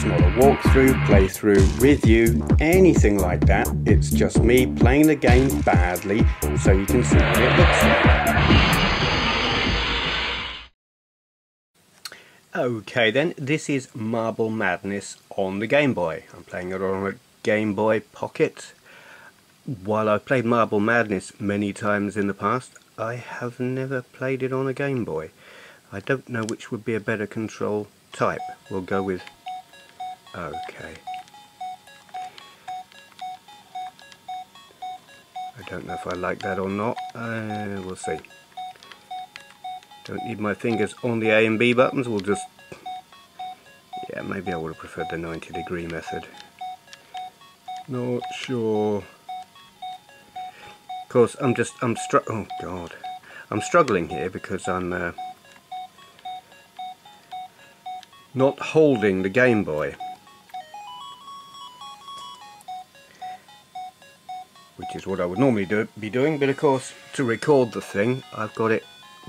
It's not a walkthrough, playthrough, review, anything like that. It's just me playing the game badly so you can see what it looks like. Okay then, this is Marble Madness on the Game Boy. I'm playing it on a Game Boy Pocket. While I've played Marble Madness many times in the past, I have never played it on a Game Boy. I don't know which would be a better control type. We'll go with... okay. I don't know if I like that or not. We'll see. Don't need my fingers on the A and B buttons. We'll just... yeah, maybe I would have preferred the 90-degree method. Not sure. Of course, I'm oh god. I'm struggling here because I'm not holding the Game Boy, which is what I would normally be doing, but of course to record the thing I've got it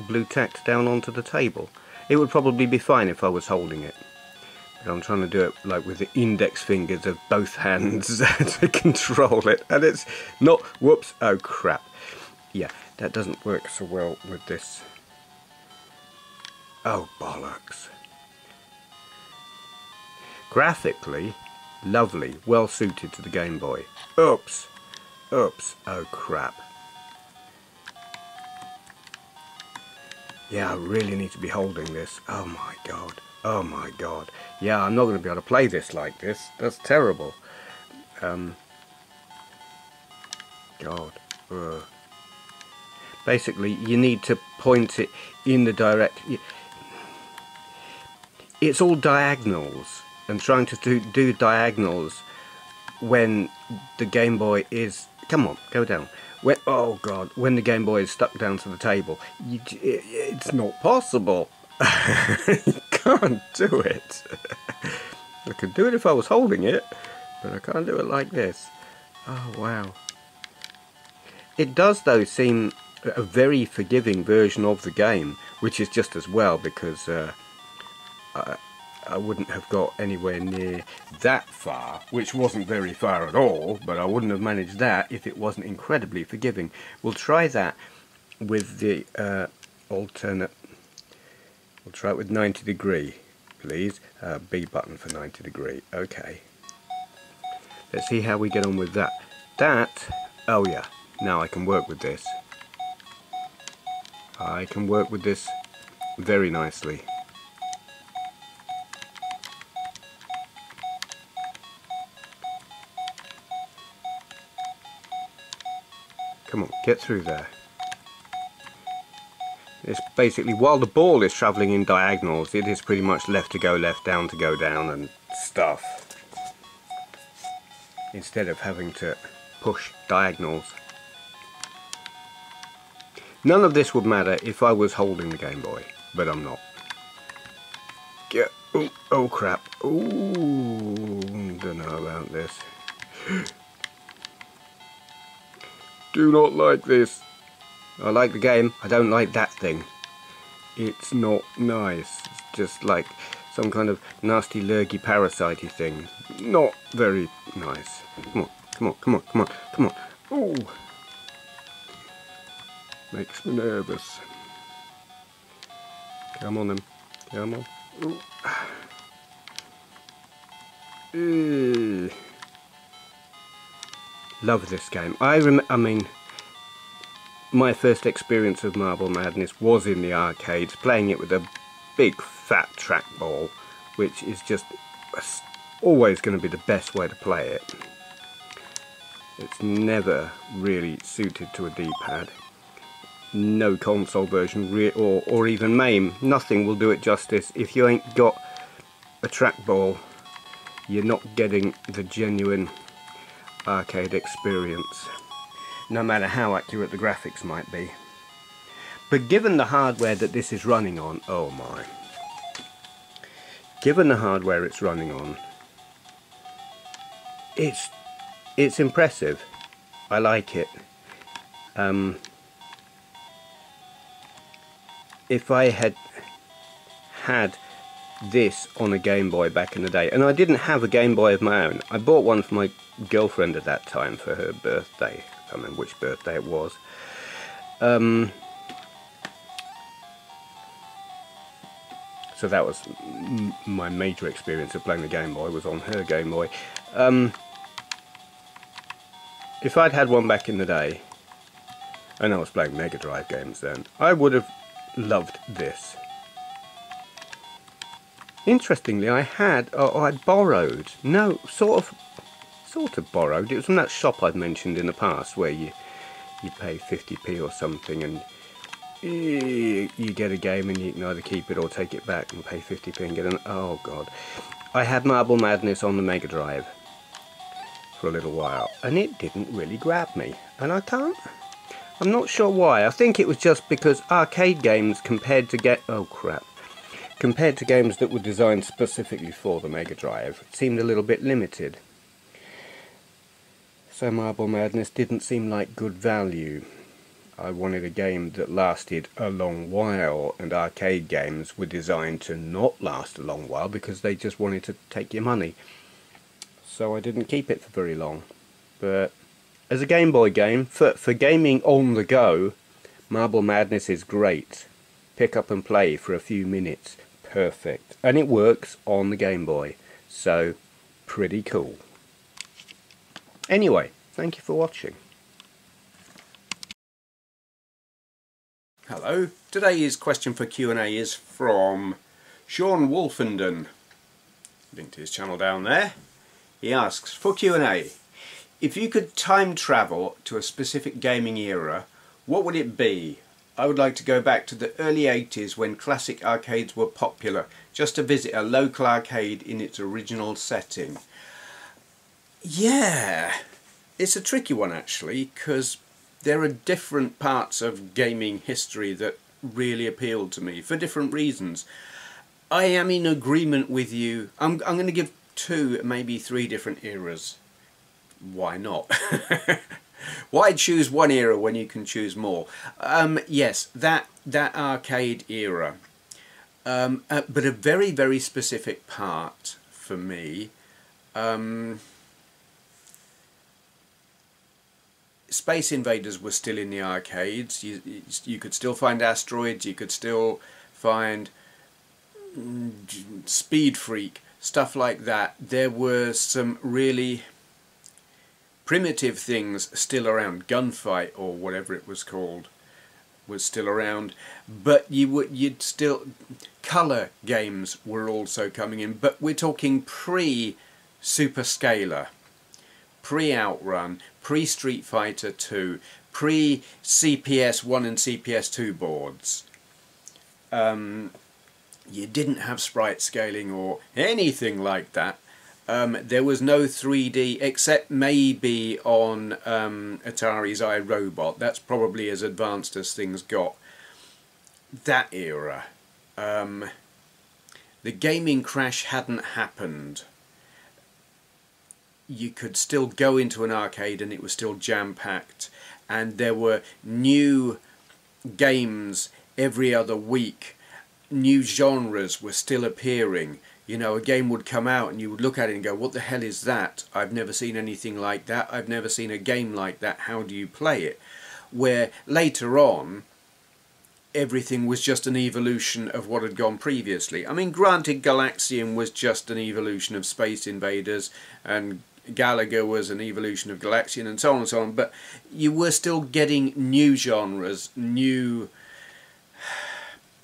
blue tacked down onto the table. It would probably be fine if I was holding it, but I'm trying to do it like with the index fingers of both hands to control it, and it's not... whoops, oh crap. Yeah, that doesn't work so well with this. Oh bollocks. Graphically, lovely, well suited to the Game Boy. Oops, oops, oh crap. Yeah, I really need to be holding this. Oh my god, oh my god. Yeah, I'm not going to be able to play this like this. That's terrible. God. Basically, you need to point it in the it's all diagonals. And trying to do diagonals when the Game Boy is... come on, go down. When, oh god, when the Game Boy is stuck down to the table, it's not possible. You can't do it. I could do it if I was holding it, but I can't do it like this. Oh wow. It does though seem a very forgiving version of the game, which is just as well, because I wouldn't have got anywhere near that far, which wasn't very far at all, but I wouldn't have managed that if it wasn't incredibly forgiving. We'll try that with the alternate... we'll try it with 90-degree, please. B button for 90-degree. Okay. Let's see how we get on with that. Oh yeah, now I can work with this. I can work with this very nicely. Come on, get through there. It's basically, while the ball is travelling in diagonals, it is pretty much left to go left, down to go down and stuff, instead of having to push diagonals. None of this would matter if I was holding the Game Boy, but I'm not. Ooh, oh crap. Ooh, don't know about this. Do not like this. I like the game, I don't like that thing. It's not nice. It's just like some kind of nasty lurgy parasitey thing. Not very nice. Come on, come on, come on, come on, come on. Ooh. Makes me nervous. Come on then. Come on. Ooh. Love this game. I mean, my first experience of Marble Madness was in the arcades, playing it with a big fat trackball, which is just always going to be the best way to play it. It's never really suited to a D-pad. No console version or even MAME, nothing will do it justice. If you ain't got a trackball, you're not getting the genuine arcade experience, no matter how accurate the graphics might be. But given the hardware that this is running on, oh my, given the hardware it's running on, it's impressive. I like it. If I had this on a Game Boy back in the day. And I didn't have a Game Boy of my own. I bought one for my girlfriend at that time for her birthday. I can't remember which birthday it was. So that was my major experience of playing the Game Boy, was on her Game Boy. If I'd had one back in the day, and I was playing Mega Drive games then, I would have loved this. Interestingly, I borrowed, no, sort of borrowed. It was from that shop I've mentioned in the past where you pay 50p or something and you get a game and you can either keep it or take it back and pay 50p and get an... Oh god. I had Marble Madness on the Mega Drive for a little while and it didn't really grab me. And I'm not sure why. I think it was just because arcade games compared to games that were designed specifically for the Mega Drive seemed a little bit limited. So Marble Madness didn't seem like good value. I wanted a game that lasted a long while, and arcade games were designed to not last a long while because they just wanted to take your money. So I didn't keep it for very long. But as a Game Boy game, for gaming on the go, Marble Madness is great. Pick up and play for a few minutes. Perfect. And it works on the Game Boy. So, pretty cool. Anyway, thank you for watching. Hello, today's question for Q&A is from Sean Woolfenden. Link to his channel down there. He asks, for Q&A, if you could time travel to a specific gaming era, what would it be? I would like to go back to the early 80s when classic arcades were popular, just to visit a local arcade in its original setting. Yeah, it's a tricky one actually, because there are different parts of gaming history that really appealed to me for different reasons. I am in agreement with you. I'm going to give 2, maybe 3 different eras. Why not? Why choose one era when you can choose more? Yes, that arcade era. But a very, very specific part for me. Space Invaders were still in the arcades. You could still find Asteroids, you could still find Speed Freak, stuff like that. There were some really primitive things still around. Gunfight, or whatever it was called, was still around. But you'd still... Colour games were also coming in, but we're talking pre-Super Scaler, pre-Outrun, pre-Street Fighter 2, pre-CPS 1 and CPS 2 boards. You didn't have sprite scaling or anything like that. There was no 3D except maybe on Atari's iRobot. That's probably as advanced as things got. That era. The gaming crash hadn't happened. You could still go into an arcade and it was still jam-packed, and there were new games every other week. New genres were still appearing. You know, a game would come out and you would look at it and go, what the hell is that? I've never seen anything like that. I've never seen a game like that. How do you play it? Where later on, everything was just an evolution of what had gone previously. I mean, granted, Galaxian was just an evolution of Space Invaders, and Galaga was an evolution of Galaxian, and so on and so on, but you were still getting new genres, new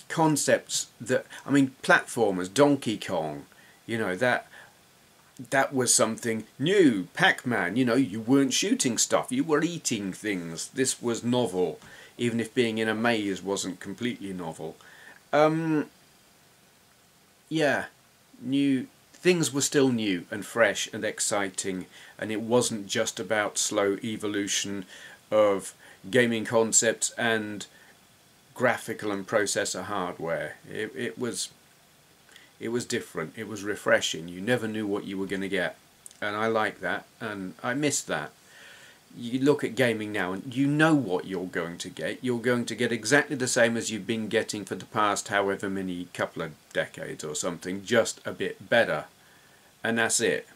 concepts that, I mean, platformers, Donkey Kong, you know, that was something new. Pac-Man, you know, you weren't shooting stuff, you were eating things. This was novel, even if being in a maze wasn't completely novel. Yeah, new things were still new and fresh and exciting, and it wasn't just about slow evolution of gaming concepts and graphical and processor hardware. It was different. It was refreshing. You never knew what you were going to get, and I like that, and I miss that. you look at gaming now and you know what you're going to get. You're going to get exactly the same as you've been getting for the past however many couple of decades or something, just a bit better. And that's it.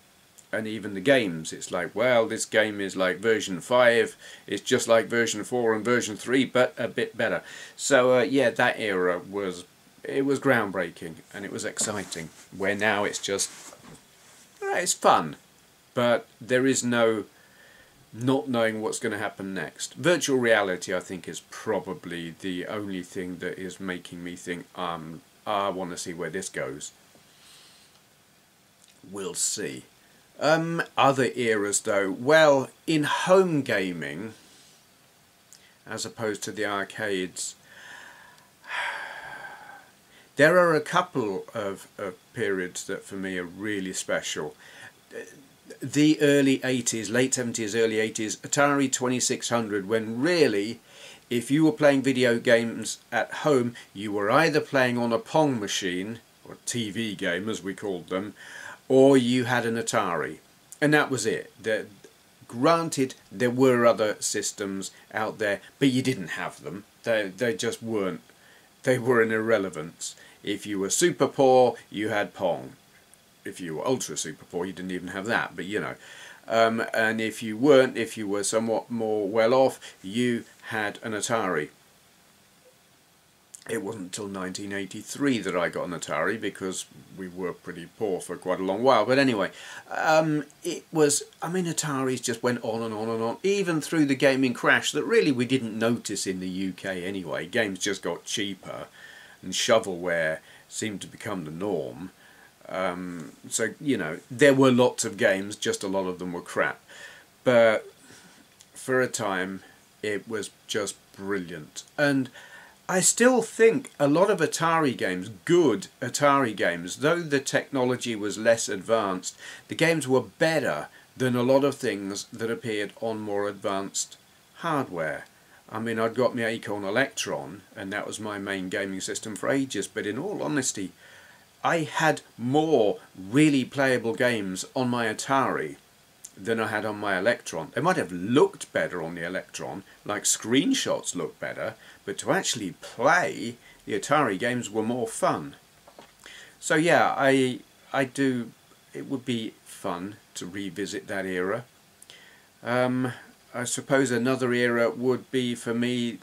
And even the games, it's like, well, this game is like version 5, it's just like version 4 and version 3, but a bit better. So yeah, that era was groundbreaking and it was exciting. Where now it's just, it's fun, but there is no not knowing what's going to happen next. Virtual reality, I think, is probably the only thing that is making me think, I want to see where this goes. We'll see. Other eras though, well, in home gaming, as opposed to the arcades, there are a couple of periods that for me are really special. The early 80s, late 70s, early 80s, Atari 2600, when really, if you were playing video games at home, you were either playing on a Pong machine, or TV game as we called them, or you had an Atari. And that was it. Granted, there were other systems out there, but you didn't have them. They just weren't. They were an irrelevance. If you were super poor, you had Pong. If you were ultra super poor, you didn't even have that, but you know. And if you weren't, if you were somewhat more well off, you had an Atari. It wasn't until 1983 that I got an Atari, because we were pretty poor for quite a long while. But anyway, it was, I mean, Ataris just went on and on and on, even through the gaming crash that really we didn't notice in the UK anyway. Games just got cheaper and shovelware seemed to become the norm. So, you know, there were lots of games, just a lot of them were crap. But for a time, it was just brilliant. And I still think a lot of Atari games, good Atari games, though the technology was less advanced, the games were better than a lot of things that appeared on more advanced hardware. I mean, I'd got my Acorn Electron, and that was my main gaming system for ages, but in all honesty, I had more really playable games on my Atari than I had on my Electron. They might have looked better on the Electron, like screenshots look better, but to actually play, the Atari games were more fun. So yeah, I do, it would be fun to revisit that era. I suppose another era would be for me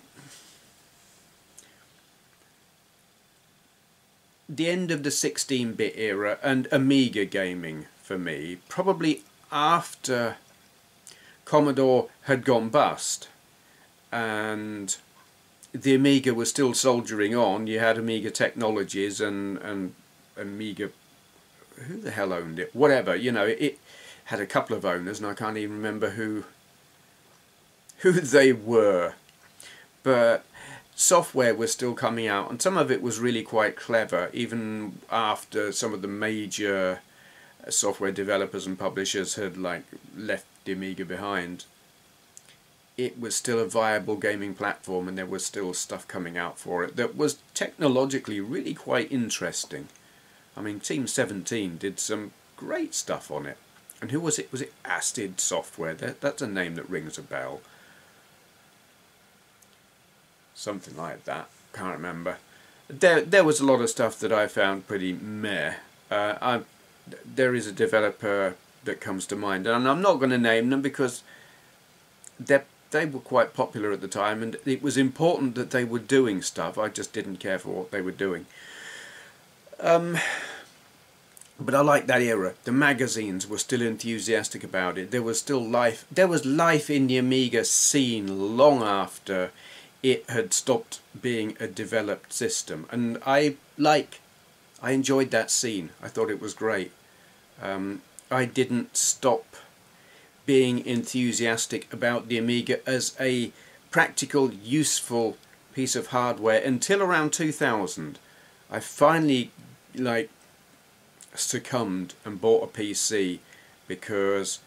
the end of the 16-bit era and Amiga gaming for me, probably after Commodore had gone bust and the Amiga was still soldiering on. You had Amiga Technologies and Amiga, who the hell owned it? Whatever, you know, it had a couple of owners and I can't even remember who they were, but software was still coming out and some of it was really quite clever, even after some of the major software developers and publishers had like left the Amiga behind. It was still a viable gaming platform and there was still stuff coming out for it that was technologically really quite interesting. I mean, Team 17 did some great stuff on it. And who was it? Was it Acid Software? That's a name that rings a bell. Something like that. Can't remember. There was a lot of stuff that I found pretty meh. There is a developer that comes to mind, and I'm not going to name them because they were quite popular at the time, and it was important that they were doing stuff. I just didn't care for what they were doing. But I liked that era. The magazines were still enthusiastic about it. There was still life. There was life in the Amiga scene long after it had stopped being a developed system, and I enjoyed that scene. I thought it was great. I didn't stop being enthusiastic about the Amiga as a practical, useful piece of hardware until around 2000. I finally succumbed and bought a PC because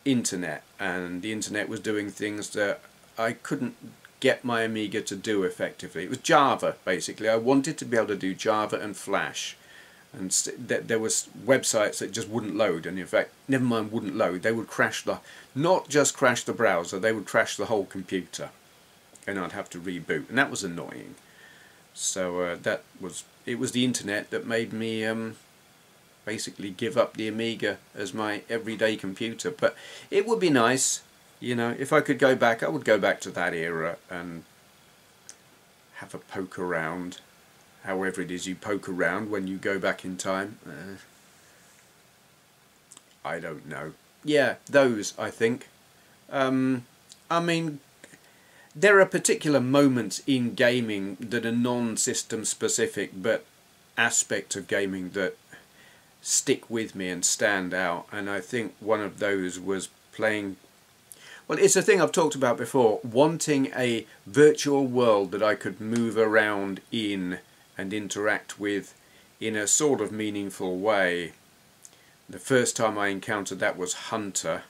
internet, and the internet was doing things that I couldn't get my Amiga to do effectively. It was Java, basically. I wanted to be able to do Java and Flash, and there was websites that just wouldn't load, and in fact, never mind wouldn't load, they would crash not just crash the browser, they would crash the whole computer, and I'd have to reboot, and that was annoying. So it was the internet that made me basically give up the Amiga as my everyday computer. But it would be nice, you know, if I could go back, I would go back to that era and have a poke around. However it is you poke around when you go back in time. I don't know. Yeah, those, I think. I mean, there are particular moments in gaming that are non-system specific, but aspects of gaming that stick with me and stand out. And I think one of those was playing... Well, it's a thing I've talked about before, wanting a virtual world that I could move around in and interact with in a sort of meaningful way. The first time I encountered that was Hunter,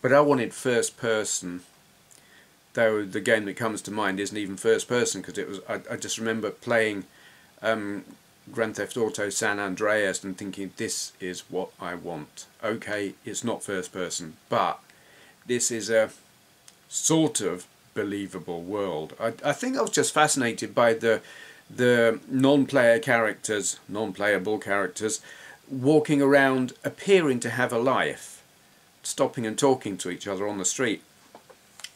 but I wanted first person, though the game that comes to mind isn't even first person, because it was, I just remember playing Grand Theft Auto San Andreas and thinking, this is what I want. Okay, it's not first person, but this is a sort of believable world. I think I was just fascinated by the non-player characters, non-playable characters, walking around appearing to have a life, stopping and talking to each other on the street.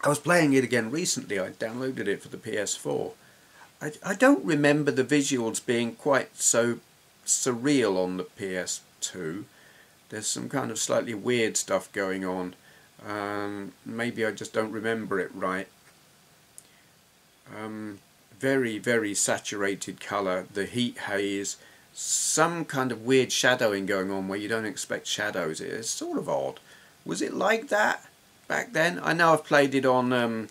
I was playing it again recently. I downloaded it for the PS4. I don't remember the visuals being quite so surreal on the PS2. There's some kind of slightly weird stuff going on. Maybe I just don't remember it right. Very, very saturated colour, the heat haze, some kind of weird shadowing going on where you don't expect shadows. It's sort of odd. Was it like that back then? I know I've played it on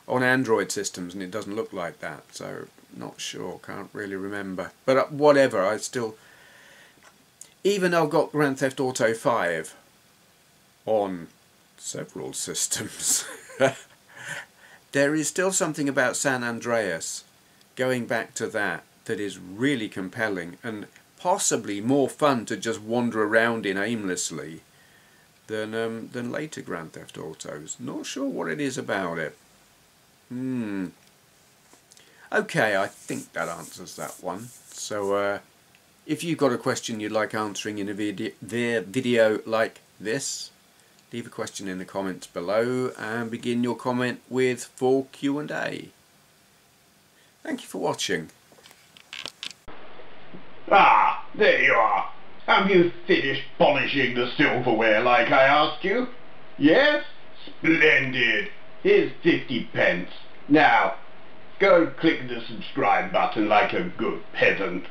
Android systems and it doesn't look like that, so not sure, can't really remember. But whatever, I still... Even though I've got Grand Theft Auto 5 on several systems, there is still something about San Andreas, going back to that is really compelling and possibly more fun to just wander around in aimlessly than later Grand Theft Autos. Not sure what it is about it. Okay, I think that answers that one. So if you've got a question you'd like answering in a video like this, leave a question in the comments below and begin your comment with full Q&A. Thank you for watching. Ah, there you are. Have you finished polishing the silverware like I asked you? Yes? Splendid. Here's 50 pence. Now, go and click the subscribe button like a good peasant.